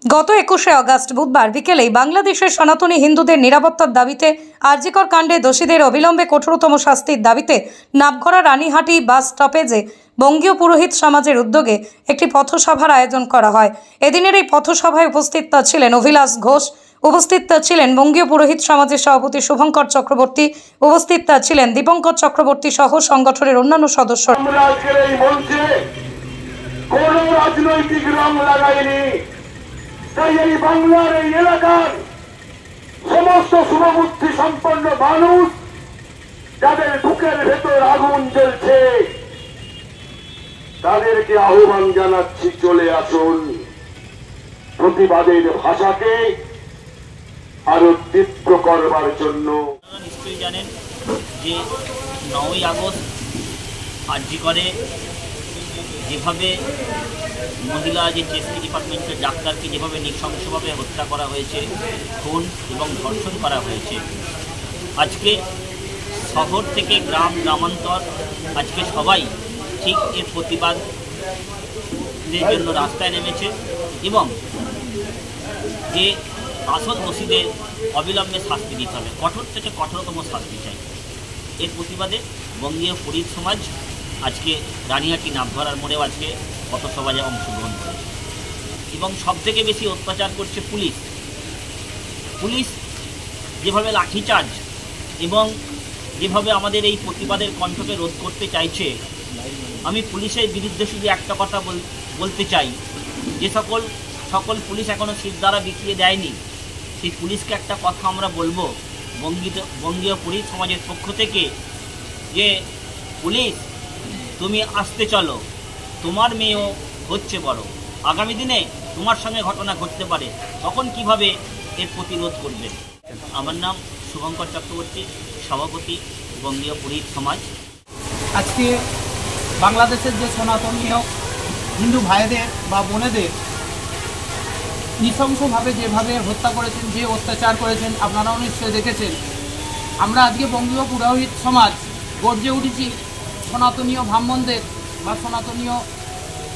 গত 21শে আগস্ট বুধবার বিকেলেই বাংলাদেশের সনাতনী হিন্দুদের নিরাপত্তার দাবিতে আরজিকর কাণ্ডে দোষীদের অবিলম্বে কঠোরতম শাস্তির দাবিতে নাভগড়া রানীহাটি বাস স্টপেজে বঙ্গীয় পুরোহিত সমাজের উদ্যোগে একটি পথসভার আয়োজন করা হয়। এদিনের এই পথসভায় উপস্থিত ছিলেন অভিলাষ ঘোষ, উপস্থিত ছিলেন বঙ্গীয় পুরোহিত সমাজের সভাপতি শুভঙ্কর চক্রবর্তী, উপস্থিত ছিলেন দীপঙ্কর চক্রবর্তী সহ সংগঠনের অন্যান্য সদস্যরা। তাই এই বাংলার এই এলাকার সমস্ত শুভবুদ্ধি সম্পন্ন মানুষ যাদের বুকের ভেতর আগুন জ্বলছে তাদেরকে আহ্বান জানাচ্ছি, চলে আসুন। প্রতিবাদের ভাষাকে আরো তীব্র করবার জন্য। নিশ্চয়ই জানেন যে 9ই আগস্ট আরজিকরে যেভাবে মহিলা যে টেস্টি ডিপার্টমেন্টের ডাক্তারকে যেভাবে নৃশংসভাবে হত্যা করা হয়েছে, খুন এবং ধর্ষণ করা হয়েছে, আজকে শহর থেকে গ্রাম গ্রামান্তর আজকে সবাই ঠিক এর প্রতিবাদের জন্য রাস্তায় নেমেছে এবং যে আসল দোষীদের অবিলম্বে শাস্তি দিতে হবে, কঠোর থেকে কঠোরতম শাস্তি চাই। এর প্রতিবাদে বঙ্গীয় পুরোহিত সমাজ আজকে রানীহাটি নাভগড়ার মোড়েও আজকে পথসভায় অংশগ্রহণ করেছে এবং সবথেকে বেশি অত্যাচার করছে পুলিশ। পুলিশ যেভাবে লাঠিচার্জ এবং যেভাবে আমাদের এই প্রতিবাদের কণ্ঠকে রোধ করতে চাইছে, আমি পুলিশের বিরুদ্ধে শুধু একটা কথা বলতে চাই, যে সকল পুলিশ এখনও শিরদাঁড়া বিকিয়ে দেয়নি, সেই পুলিশকে একটা কথা আমরা বলবো বঙ্গীয় পুরোহিত সমাজের পক্ষ থেকে, যে পুলিশ তুমি আসতে চলো, তোমার মেয়েও হচ্ছে বড়, আগামী দিনে তোমার সঙ্গে ঘটনা ঘটতে পারে, তখন কিভাবে এর প্রতিরোধ করবে। আমার নাম শুভঙ্কর চক্রবর্তী, সভাপতি বঙ্গীয় পুরোহিত সমাজ। আজকে বাংলাদেশের যে সনাতনীয় হিন্দু ভাইদের বা বোনেদের নৃশংসভাবে যেভাবে হত্যা করেছেন, যে অত্যাচার করেছেন, আপনারাও নিশ্চয়ই দেখেছেন। আমরা আজকে বঙ্গীয় পুরোহিত সমাজ গর্জে উঠেছি সনাতনীয় ব্রাহ্মণদের বা সনাতনীয়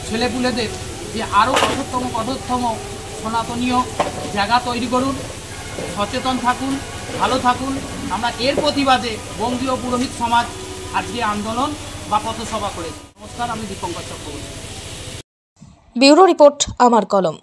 ছেলেপুলেদের যে আরও কঠোরতম সনাতনীয় জায়গা তৈরি করুন, সচেতন থাকুন, ভালো থাকুন। আমরা এর প্রতিবাদে বঙ্গীয় পুরোহিত সমাজ আজকে আন্দোলন বা পথসভা করেছি। নমস্কার, আমি দীপঙ্কর চক্রবর্তী। ব্যুরো রিপোর্ট, আমার কলম।